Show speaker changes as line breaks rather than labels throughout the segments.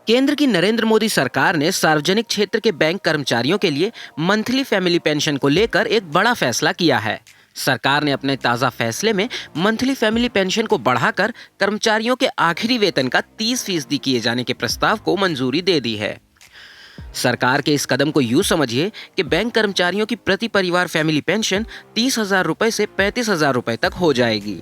केंद्र की नरेंद्र मोदी सरकार ने सार्वजनिक क्षेत्र के बैंक कर्मचारियों के लिए मंथली फैमिली पेंशन को लेकर एक बड़ा फैसला किया है। सरकार ने अपने ताज़ा फैसले में मंथली फैमिली पेंशन को बढ़ाकर कर्मचारियों के आखिरी वेतन का 30% किए जाने के प्रस्ताव को मंजूरी दे दी है। सरकार के इस कदम को यूँ समझिए कि बैंक कर्मचारियों की प्रति परिवार फैमिली पेंशन 30,000 रुपये से 35,000 रुपये तक हो जाएगी।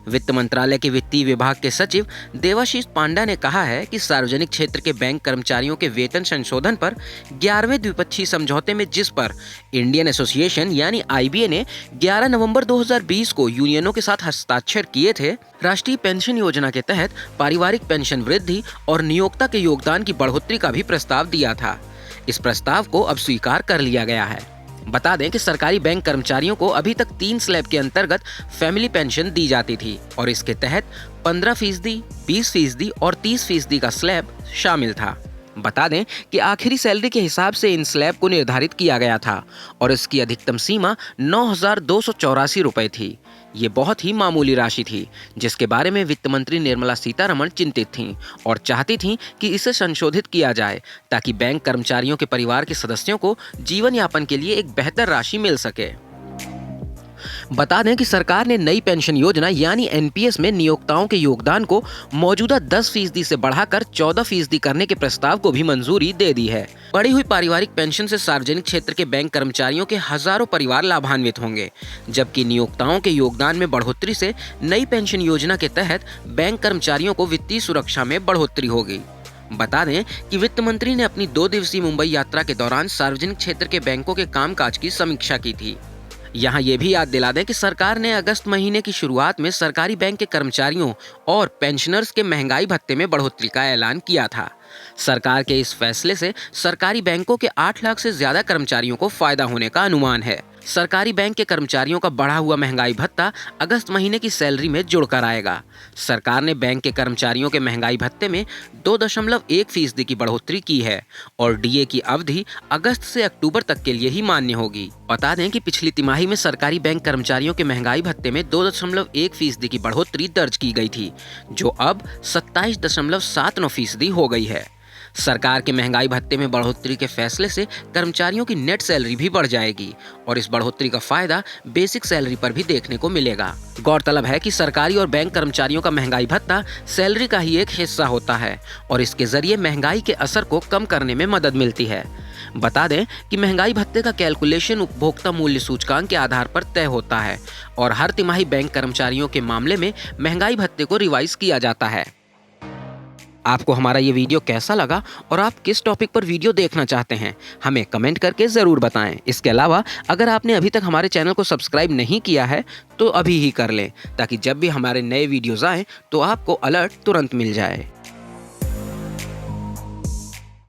वित्त मंत्रालय के वित्तीय विभाग के सचिव देवाशीष पांडा ने कहा है कि सार्वजनिक क्षेत्र के बैंक कर्मचारियों के वेतन संशोधन पर 11वें द्विपक्षीय समझौते में, जिस पर इंडियन एसोसिएशन यानी आईबीए ने 11 नवंबर 2020 को यूनियनों के साथ हस्ताक्षर किए थे, राष्ट्रीय पेंशन योजना के तहत पारिवारिक पेंशन वृद्धि और नियोक्ता के योगदान की बढ़ोतरी का भी प्रस्ताव दिया था। इस प्रस्ताव को अब स्वीकार कर लिया गया है। बता दें कि सरकारी बैंक कर्मचारियों को अभी तक 3 स्लैब के अंतर्गत फैमिली पेंशन दी जाती थी और इसके तहत 15%, 20% और 30% का स्लैब शामिल था। बता दें कि आखिरी सैलरी के हिसाब से इन स्लैब को निर्धारित किया गया था और इसकी अधिकतम सीमा 9,284 रुपये थी। ये बहुत ही मामूली राशि थी, जिसके बारे में वित्त मंत्री निर्मला सीतारमण चिंतित थीं और चाहती थीं कि इसे संशोधित किया जाए ताकि बैंक कर्मचारियों के परिवार के सदस्यों को जीवन यापन के लिए एक बेहतर राशि मिल सके। बता दें कि सरकार ने नई पेंशन योजना यानी एनपीएस में नियोक्ताओं के योगदान को मौजूदा 10% से बढ़ाकर 14% करने के प्रस्ताव को भी मंजूरी दे दी है। बढ़ी हुई पारिवारिक पेंशन से सार्वजनिक क्षेत्र के बैंक कर्मचारियों के हजारों परिवार लाभान्वित होंगे, जबकि नियोक्ताओं के योगदान में बढ़ोतरी से नई पेंशन योजना के तहत बैंक कर्मचारियों को वित्तीय सुरक्षा में बढ़ोतरी होगी। बता दें कि वित्त मंत्री ने अपनी 2 दिवसीय मुंबई यात्रा के दौरान सार्वजनिक क्षेत्र के बैंकों के कामकाज की समीक्षा की थी। यहाँ ये भी याद दिला दें कि सरकार ने अगस्त महीने की शुरुआत में सरकारी बैंक के कर्मचारियों और पेंशनर्स के महंगाई भत्ते में बढ़ोतरी का ऐलान किया था। सरकार के इस फैसले से सरकारी बैंकों के 8 लाख से ज्यादा कर्मचारियों को फायदा होने का अनुमान है। सरकारी बैंक के कर्मचारियों का बढ़ा हुआ महंगाई भत्ता अगस्त महीने की सैलरी में जुड़कर आएगा। सरकार ने बैंक के कर्मचारियों के महंगाई भत्ते में 2.1% की बढ़ोतरी की है और डीए की अवधि अगस्त से अक्टूबर तक के लिए ही मान्य होगी। बता दें कि पिछली तिमाही में सरकारी बैंक कर्मचारियों के महंगाई भत्ते में 2.1% की बढ़ोतरी दर्ज की गई थी, जो अब 27.79% हो गई है। सरकार के महंगाई भत्ते में बढ़ोतरी के फैसले से कर्मचारियों की नेट सैलरी भी बढ़ जाएगी और इस बढ़ोतरी का फायदा बेसिक सैलरी पर भी देखने को मिलेगा। गौरतलब है कि सरकारी और बैंक कर्मचारियों का महंगाई भत्ता सैलरी का ही एक हिस्सा होता है और इसके जरिए महंगाई के असर को कम करने में मदद मिलती है। बता दें कि महंगाई भत्ते का कैलकुलेशन उपभोक्ता मूल्य सूचकांक के आधार पर तय होता है और हर तिमाही बैंक कर्मचारियों के मामले में महंगाई भत्ते को रिवाइज किया जाता है। आपको हमारा ये वीडियो कैसा लगा और आप किस टॉपिक पर वीडियो देखना चाहते हैं, हमें कमेंट करके ज़रूर बताएं। इसके अलावा अगर आपने अभी तक हमारे चैनल को सब्सक्राइब नहीं किया है तो अभी ही कर लें, ताकि जब भी हमारे नए वीडियोज़ आएँ तो आपको अलर्ट तुरंत मिल जाए।